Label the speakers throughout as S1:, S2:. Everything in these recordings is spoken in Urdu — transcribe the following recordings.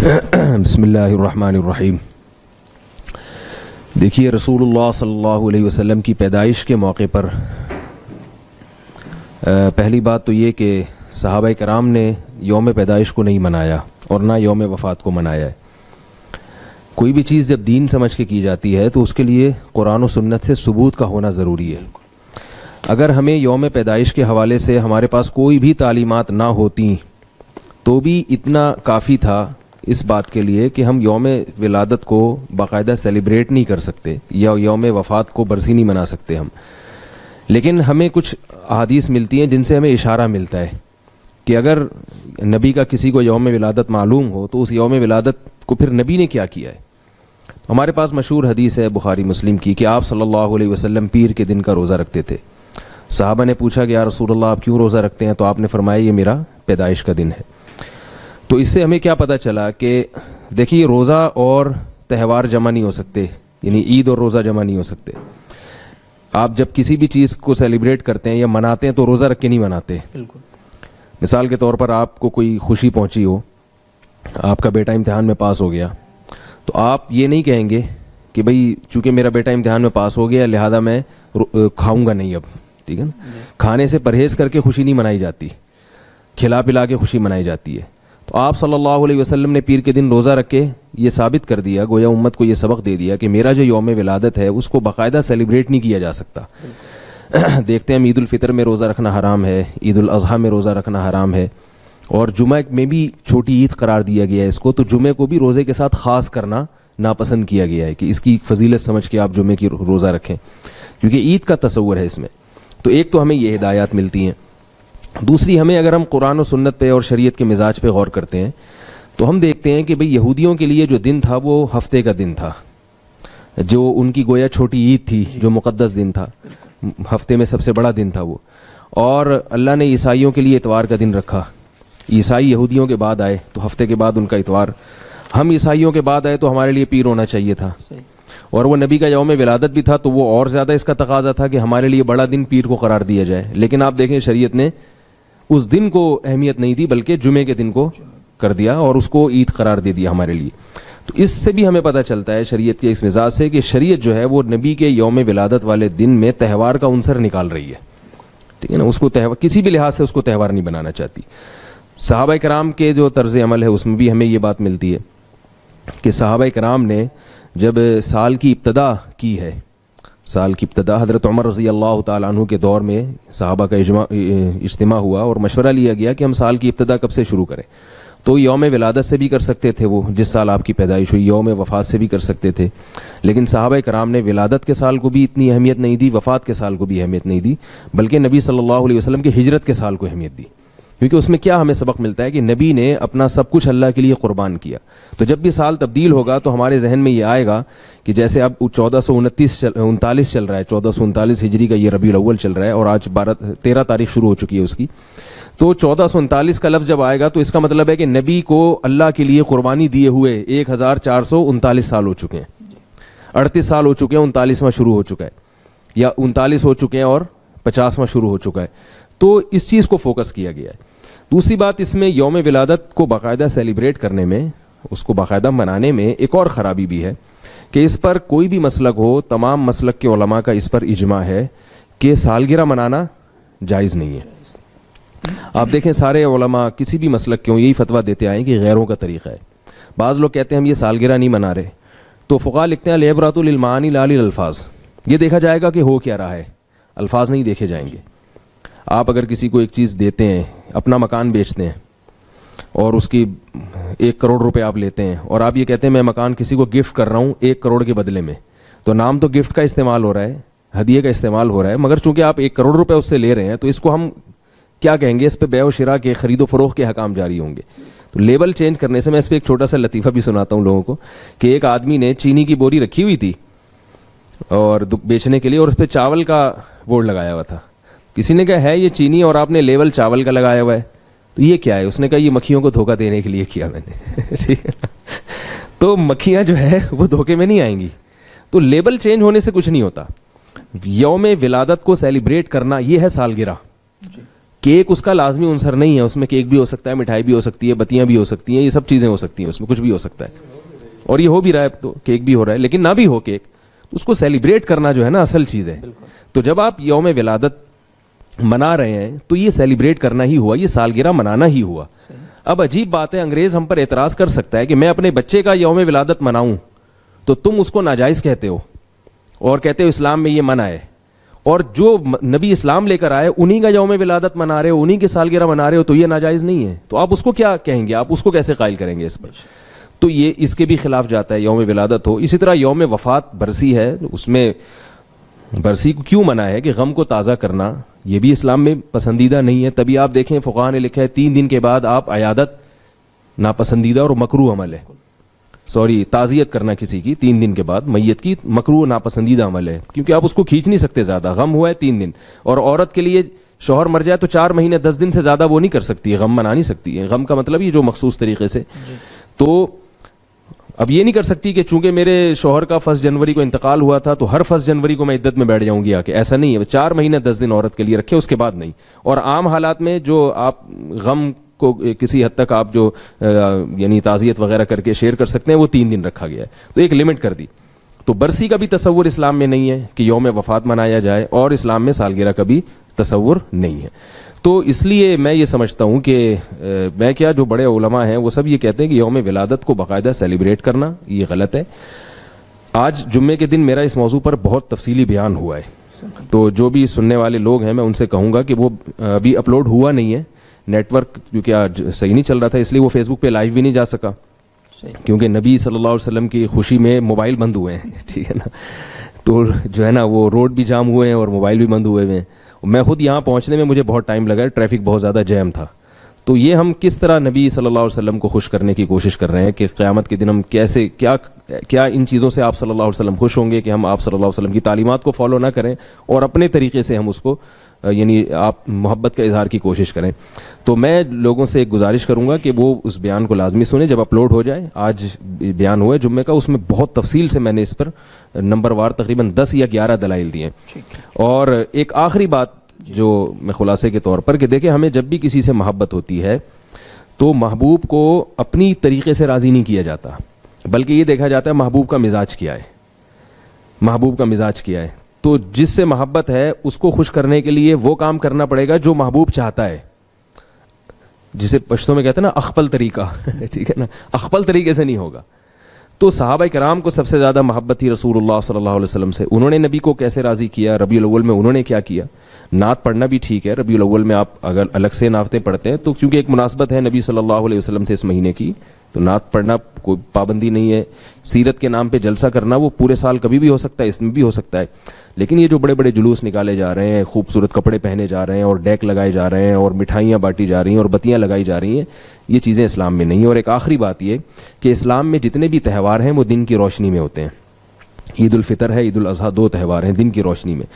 S1: بسم اللہ الرحمن الرحیم. دیکھیے رسول اللہ صلی اللہ علیہ وسلم کی پیدائش کے موقع پر پہلی بات تو یہ کہ صحابہ کرام نے یوم پیدائش کو نہیں منایا اور نہ یوم وفات کو منایا ہے. کوئی بھی چیز جب دین سمجھ کے کی جاتی ہے تو اس کے لیے قرآن و سنت سے ثبوت کا ہونا ضروری ہے. اگر ہمیں یوم پیدائش کے حوالے سے ہمارے پاس کوئی بھی تعلیمات نہ ہوتی تو بھی اتنا کافی تھا اس بات کے لیے کہ ہم یوم ولادت کو باقاعدہ سیلیبریٹ نہیں کر سکتے یا یوم وفات کو برسی نہیں منا سکتے ہم. لیکن ہمیں کچھ احادیث ملتی ہیں جن سے ہمیں اشارہ ملتا ہے کہ اگر نبی کا کسی کو یوم ولادت معلوم ہو تو اس یوم ولادت کو پھر نبی نے کیا کیا ہے. ہمارے پاس مشہور حدیث ہے بخاری مسلم کی کہ آپ صلی اللہ علیہ وسلم پیر کے دن کا روزہ رکھتے تھے. صحابہ نے پوچھا کہ یا رسول اللہ آپ کیوں روزہ رکھتے ہیں؟ تو آپ نے فرمایا یہ میرا پیدائش کا دن ہے. تو اس سے ہمیں کیا پتہ چلا کہ دیکھیے روزہ اور تہوار جمع نہیں ہو سکتے، یعنی عید اور روزہ جمع نہیں ہو سکتے. آپ جب کسی بھی چیز کو سیلیبریٹ کرتے ہیں یا مناتے ہیں تو روزہ رکھ کے نہیں مناتے. بالکل. مثال کے طور پر آپ کو کوئی خوشی پہنچی ہو، آپ کا بیٹا امتحان میں پاس ہو گیا، تو آپ یہ نہیں کہیں گے کہ بھئی چونکہ میرا بیٹا امتحان میں پاس ہو گیا لہذا میں کھاؤں گا نہیں اب. ٹھیک ہے نا. کھانے سے پرہیز کر کے خوشی نہیں منائی جاتی، کھلا پلا کے خوشی منائی جاتی ہے. تو آپ صلی اللہ علیہ وسلم نے پیر کے دن روزہ رکھ کے یہ ثابت کر دیا، گویا امت کو یہ سبق دے دیا کہ میرا جو یوم ولادت ہے اس کو باقاعدہ سیلیبریٹ نہیں کیا جا سکتا. دیکھتے ہیں ہم عید الفطر میں روزہ رکھنا حرام ہے، عید الاضحیٰ میں روزہ رکھنا حرام ہے، اور جمعہ میں بھی چھوٹی عید قرار دیا گیا ہے اس کو. تو جمعے کو بھی روزے کے ساتھ خاص کرنا ناپسند کیا گیا ہے کہ اس کی فضیلت سمجھ کے آپ جمعے کی روزہ رکھیں، کیونکہ عید کا تصور ہے اس میں. تو ایک تو ہمیں یہ ہدایات ملتی ہیں. دوسری ہمیں اگر ہم قرآن و سنت پہ اور شریعت کے مزاج پہ غور کرتے ہیں تو ہم دیکھتے ہیں کہ بھئی یہودیوں کے لیے جو دن تھا وہ ہفتے کا دن تھا، جو ان کی گویا چھوٹی عید تھی، جو مقدس دن تھا، ہفتے میں سب سے بڑا دن تھا وہ. اور اللہ نے عیسائیوں کے لیے اتوار کا دن رکھا. عیسائی یہودیوں کے بعد آئے تو ہفتے کے بعد ان کا اتوار. ہم عیسائیوں کے بعد آئے تو ہمارے لیے پیر ہونا چاہیے تھا، اور وہ نبی کا یوم ولادت بھی تھا تو وہ اور زیادہ اس کا تقاضا تھا کہ ہمارے لیے بڑا دن پیر کو قرار دیا جائے. لیکن آپ دیکھیں شریعت نے اس دن کو اہمیت نہیں دی بلکہ جمعے کے دن کو کر دیا اور اس کو عید قرار دے دیا ہمارے لیے. تو اس سے بھی ہمیں پتہ چلتا ہے شریعت کے اس مزاج سے کہ شریعت جو ہے وہ نبی کے یوم ولادت والے دن میں تہوار کا عنصر نکال رہی ہے. ٹھیک ہے نا. اس کو تہوار کسی بھی لحاظ سے اس کو تہوار نہیں بنانا چاہتی. صحابہ کرام کے جو طرز عمل ہے اس میں بھی ہمیں یہ بات ملتی ہے کہ صحابہ کرام نے جب سال کی ابتدا کی ہے، سال کی ابتدا حضرت عمر رضی اللہ تعالیٰ عنہ کے دور میں صحابہ کا اجتماع ہوا اور مشورہ لیا گیا کہ ہم سال کی ابتدا کب سے شروع کریں. تو یوم ولادت سے بھی کر سکتے تھے، وہ جس سال آپ کی پیدائش ہوئی، یوم وفات سے بھی کر سکتے تھے. لیکن صحابہ کرام نے ولادت کے سال کو بھی اتنی اہمیت نہیں دی، وفات کے سال کو بھی اہمیت نہیں دی، بلکہ نبی صلی اللہ علیہ وسلم کی ہجرت کے سال کو اہمیت دی. کیونکہ اس میں کیا ہمیں سبق ملتا ہے کہ نبی نے اپنا سب کچھ اللہ کے لیے قربان کیا. تو جب بھی سال تبدیل ہوگا تو ہمارے ذہن میں یہ آئے گا کہ جیسے اب 1439 چل رہا ہے، 1439 ہجری کا یہ ربیع الاول چل رہا ہے اور آج 13 تاریخ شروع ہو چکی ہے اس کی. تو 1439 کا لفظ جب آئے گا تو اس کا مطلب ہے کہ نبی کو اللہ کے لیے قربانی دیے ہوئے 1439 سال ہو چکے ہیں، 38 سال ہو چکے ہیں، 39واں شروع ہو چکا ہے، یا 39 ہو چکے ہیں اور 50واں شروع ہو چکا ہے. تو اس چیز کو فوکس کیا گیا ہے. دوسری بات اس میں یوم ولادت کو باقاعدہ سیلیبریٹ کرنے میں، اس کو باقاعدہ منانے میں ایک اور خرابی بھی ہے کہ اس پر کوئی بھی مسلک ہو، تمام مسلک کے علماء کا اس پر اجماع ہے کہ سالگرہ منانا جائز نہیں ہے. آپ دیکھیں سارے علماء کسی بھی مسلک کے ہوں یہی فتویٰ دیتے آئے کہ غیروں کا طریقہ ہے. بعض لوگ کہتے ہیں ہم یہ سالگرہ نہیں منا رہے، تو فقہاء لکھتے ہیں العبرۃ للمعانی لا للالفاظ. یہ دیکھا جائے گا کہ ہو کیا رہا ہے، الفاظ نہیں دیکھے جائیں گے. آپ اگر کسی کو ایک چیز دیتے ہیں، اپنا مکان بیچتے ہیں اور اس کی 1 کروڑ روپے آپ لیتے ہیں اور آپ یہ کہتے ہیں میں مکان کسی کو گفٹ کر رہا ہوں 1 کروڑ کے بدلے میں، تو نام تو گفٹ کا استعمال ہو رہا ہے، ہدیے کا استعمال ہو رہا ہے، مگر چونکہ آپ 1 کروڑ روپے اس سے لے رہے ہیں تو اس کو ہم کیا کہیں گے؟ اس پہ بیع و شراء کے، خرید و فروخت کے حکام جاری ہوں گے. تو لیبل چینج کرنے سے میں اس پہ ایک چھوٹا سا لطیفہ بھی سناتا ہوں لوگوں کو کہ ایک آدمی نے چینی کی بوری رکھی ہوئی تھی اور بیچنے کے لیے، اور اس پہ چاول کا بورڈ لگایا ہوا تھا. کسی نے کہا ہے یہ چینی اور آپ نے لیبل چاول کا لگایا ہوا ہے، تو یہ کیا ہے؟ اس نے کہا یہ مکھیوں کو دھوکہ دینے کے لیے کیا میں نے. ٹھیک ہے. تو مکھیاں جو ہے وہ دھوکے میں نہیں آئیں گی. تو لیبل چینج ہونے سے کچھ نہیں ہوتا. یوم ولادت کو سیلیبریٹ کرنا یہ ہے سالگرہ. کیک اس کا لازمی عنصر نہیں ہے, اس میں کیک بھی ہو سکتا ہے, مٹھائی بھی ہو سکتی ہے, بتیاں بھی ہو سکتی ہیں, یہ سب چیزیں ہو سکتی ہیں, اس میں کچھ بھی ہو سکتا ہے, اور یہ ہو بھی رہا ہے, تو کیک بھی ہو رہا ہے. لیکن نہ بھی ہو کیک, اس کو سیلیبریٹ کرنا جو ہے نا اصل چیز ہے. تو جب آپ یوم ولادت منا رہے ہیں تو یہ سیلیبریٹ کرنا ہی ہوا, یہ سالگرہ منانا ہی ہوا. اب عجیب بات ہے, انگریز ہم پر اعتراض کر سکتا ہے کہ میں اپنے بچے کا یوم ولادت مناؤں تو تم اس کو ناجائز کہتے ہو اور کہتے ہو اسلام میں یہ منع ہے, اور جو نبی اسلام لے کر آئے انہی کا یوم ولادت منا رہے ہو, انہی کی سالگرہ منا رہے ہو, تو یہ ناجائز نہیں ہے. تو آپ اس کو کیا کہیں گے, آپ اس کو کیسے قائل کریں گے اس پر؟ تو یہ اس کے بھی خلاف جاتا ہے یوم ولادت ہو. اسی طرح یوم وفات برسی ہے, اس میں برسی کو کیوں منع ہے کہ غم کو تازہ کرنا, یہ بھی اسلام میں پسندیدہ نہیں ہے. تبھی آپ دیکھیں فقہاء نے لکھا ہے 3 دن کے بعد آپ عیادت ناپسندیدہ اور مکروہ عمل ہے, تعزیت کرنا کسی کی 3 دن کے بعد میت کی مکروہ ناپسندیدہ عمل ہے, کیونکہ آپ اس کو کھینچ نہیں سکتے زیادہ. غم ہوا ہے 3 دن, اور عورت کے لیے شوہر مر جائے تو 4 مہینے 10 دن سے زیادہ وہ نہیں کر سکتی ہے, غم منا نہیں سکتی ہے. غم کا مطلب یہ جو مخصوص طریقے سے, تو اب یہ نہیں کر سکتی کہ چونکہ میرے شوہر کا 1 جنوری کو انتقال ہوا تھا تو ہر 1 جنوری کو میں عدت میں بیٹھ جاؤں گی آ کے, ایسا نہیں ہے. 4 مہینے 10 دن عورت کے لیے رکھے, اس کے بعد نہیں. اور عام حالات میں جو آپ غم کو کسی حد تک آپ جو یعنی تعزیت وغیرہ کر کے شیئر کر سکتے ہیں وہ 3 دن رکھا گیا ہے, تو ایک لمٹ کر دی. تو برسی کا بھی تصور اسلام میں نہیں ہے کہ یوم وفات منایا جائے, اور اسلام میں سالگرہ کا بھی تصور نہیں ہے. تو اس لیے میں یہ سمجھتا ہوں کہ میں کیا, جو بڑے علماء ہیں وہ سب یہ کہتے ہیں کہ یوم ولادت کو باقاعدہ سیلیبریٹ کرنا یہ غلط ہے. آج جمعے کے دن میرا اس موضوع پر بہت تفصیلی بیان ہوا ہے, تو جو بھی سننے والے لوگ ہیں میں ان سے کہوں گا کہ وہ ابھی اپلوڈ ہوا نہیں ہے, نیٹ ورک کیونکہ آج صحیح نہیں چل رہا تھا, اس لیے وہ فیس بک پہ لائیو بھی نہیں جا سکا, کیونکہ نبی صلی اللہ علیہ وسلم کی خوشی میں موبائل بند ہوئے ہیں, ٹھیک ہے نا, تو جو ہے نا وہ روڈ بھی جام ہوئے ہیں اور موبائل بھی بند ہوئے ہیں. میں خود یہاں پہنچنے میں مجھے بہت ٹائم لگا ہے, ٹریفک بہت زیادہ جیم تھا. تو یہ ہم کس طرح نبی صلی اللہ علیہ وسلم کو خوش کرنے کی کوشش کر رہے ہیں کہ قیامت کے دن ہم کیسے کیا ان چیزوں سے آپ صلی اللہ علیہ وسلم خوش ہوں گے کہ ہم آپ صلی اللہ علیہ وسلم کی تعلیمات کو فالو نہ کریں اور اپنے طریقے سے ہم اس کو یعنی آپ محبت کا اظہار کی کوشش کریں. تو میں لوگوں سے ایک گزارش کروں گا کہ وہ اس بیان کو لازمی سنیں جب اپلوڈ ہو جائے. آج بیان ہوا ہے جمعے کا, اس میں بہت تفصیل سے میں نے اس پر نمبر وار تقریباً 10 یا 11 دلائل دیے ہیں. اور ایک آخری بات جو میں خلاصے کے طور پر کہ دیکھیں, ہمیں جب بھی کسی سے محبت ہوتی ہے تو محبوب کو اپنی طریقے سے راضی نہیں کیا جاتا, بلکہ یہ دیکھا جاتا ہے محبوب کا مزاج کیا ہے, محبوب کا مزاج کیا ہے. تو جس سے محبت ہے اس کو خوش کرنے کے لیے وہ کام کرنا پڑے گا جو محبوب چاہتا ہے, جسے پشتوں میں کہتے ہیں نا اخپل طریقہ, ٹھیک ہے نا, اخپل طریقے سے نہیں ہوگا. تو صحابہ کرام کو سب سے زیادہ محبت تھی رسول اللہ صلی اللہ علیہ وسلم سے. انہوں نے نبی کو کیسے راضی کیا, ربیع الاول میں انہوں نے کیا کیا. نعت پڑھنا بھی ٹھیک ہے, ربیع الاول میں آپ اگر الگ سے نعتیں پڑھتے ہیں تو کیونکہ ایک مناسبت ہے نبی صلی اللہ علیہ وسلم سے اس مہینے کی, تو نعت پڑھنا کوئی پابندی نہیں ہے. سیرت کے نام پہ جلسہ کرنا وہ پورے سال کبھی بھی ہو سکتا ہے, اس میں بھی ہو سکتا ہے. لیکن یہ جو بڑے بڑے جلوس نکالے جا رہے ہیں, خوبصورت کپڑے پہنے جا رہے ہیں اور ڈیک لگائے جا رہے ہیں اور مٹھائیاں بانٹی جا رہی ہیں اور بتیاں لگائی جا رہی ہیں, یہ چیزیں اسلام میں نہیں ہیں. اور ایک آخری بات یہ کہ اسلام میں جتنے بھی تہوار ہیں وہ دن کی روشنی میں ہوتے ہیں. عید الفطر ہے, عید الاضحیٰ, 2 تہوار ہیں دن کی روشنی میں.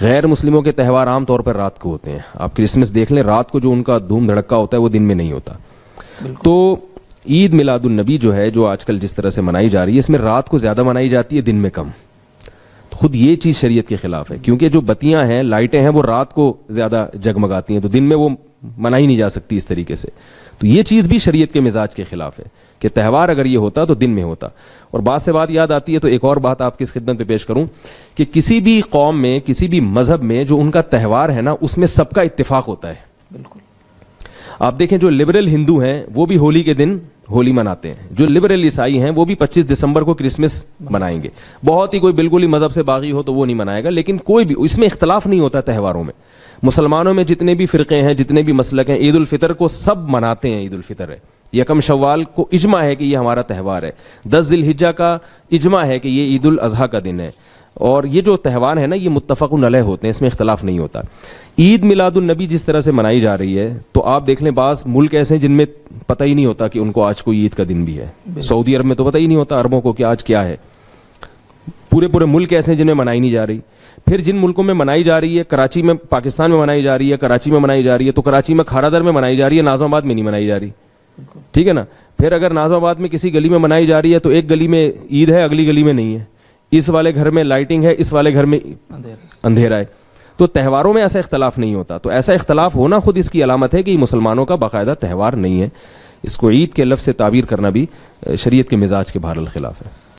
S1: غیر مسلموں کے تہوار عام طور پر رات کو ہوتے ہیں. آپ کرسمس دیکھ لیں, رات کو جو ان کا دھوم دھڑکا ہوتا ہے وہ دن میں نہیں ہوتا. تو عید میلاد النبی جو ہے, جو آج کل جس طرح سے منائی جا رہی ہے, اس میں رات کو زیادہ منائی جاتی ہے, دن میں کم. خود یہ چیز شریعت کے خلاف ہے, کیونکہ جو بتیاں ہیں, لائٹیں ہیں, وہ رات کو زیادہ جگمگاتی ہیں, تو دن میں وہ منائی نہیں جا سکتی اس طریقے سے. تو یہ چیز بھی شریعت کے مزاج کے خلاف ہے کہ تہوار اگر یہ ہوتا تو دن میں ہوتا. اور بات سے بات یاد آتی ہے تو ایک اور بات آپ کی خدمت پہ پیش کروں کہ کسی بھی قوم میں, کسی بھی مذہب میں جو ان کا تہوار ہے نا, اس میں سب کا اتفاق ہوتا ہے. بالکل آپ دیکھیں جو لبرل ہندو ہیں وہ بھی ہولی کے دن ہولی مناتے ہیں, جو لبرل عیسائی ہیں وہ بھی 25 دسمبر کو کرسمس منائیں گے. بہت ہی کوئی بالکل ہی مذہب سے باغی ہو تو وہ نہیں منائے گا, لیکن کوئی بھی اس میں اختلاف نہیں ہوتا تہواروں میں. مسلمانوں میں جتنے بھی فرقے ہیں, جتنے بھی مسلک ہیں, عید الفطر کو سب مناتے ہیں. عید الفطر ہے, یکم شوال کو اجماع ہے کہ یہ ہمارا تہوار ہے. 10 ذی الحجہ کا اجماع ہے کہ یہ عید الاضحیٰ کا دن ہے. اور یہ جو تہوار ہے نا, یہ متفق علیہ ہوتے ہیں, اس میں اختلاف نہیں ہوتا. عید میلاد النبی جس طرح سے منائی جا رہی ہے, تو آپ دیکھ لیں بعض ملک ایسے ہیں جن میں پتہ ہی نہیں ہوتا کہ ان کو آج کوئی عید کا دن بھی ہے. سعودی عرب میں تو پتہ ہی نہیں ہوتا عربوں کو کہ آج کیا ہے. پورے ملک ایسے ہیں جن میں منائی نہیں جا رہی. پھر جن ملکوں میں منائی جا رہی ہے, کراچی میں, پاکستان میں منائی جا رہی ہے, کراچی میں منائی جا رہی ہے, تو کراچی میں کھارا در میں منائی جا رہی ہے, ناظم آباد میں نہیں منائی جا رہی, ٹھیک ہے نا. پھر اگر ناظم آباد میں کسی گلی میں منائی جا رہی ہے تو ایک گلی میں عید ہے, اگلی گلی میں نہیں ہے. اس والے گھر میں لائٹنگ ہے, اس والے گھر میں اندھیرا ہے. تو تہواروں میں ایسا اختلاف نہیں ہوتا. تو ایسا اختلاف ہونا خود اس کی علامت ہے کہ یہ مسلمانوں کا باقاعدہ تہوار نہیں ہے. اس کو عید کے لفظ سے تعبیر کرنا بھی شریعت کے مزاج کے بہرحال خلاف ہے.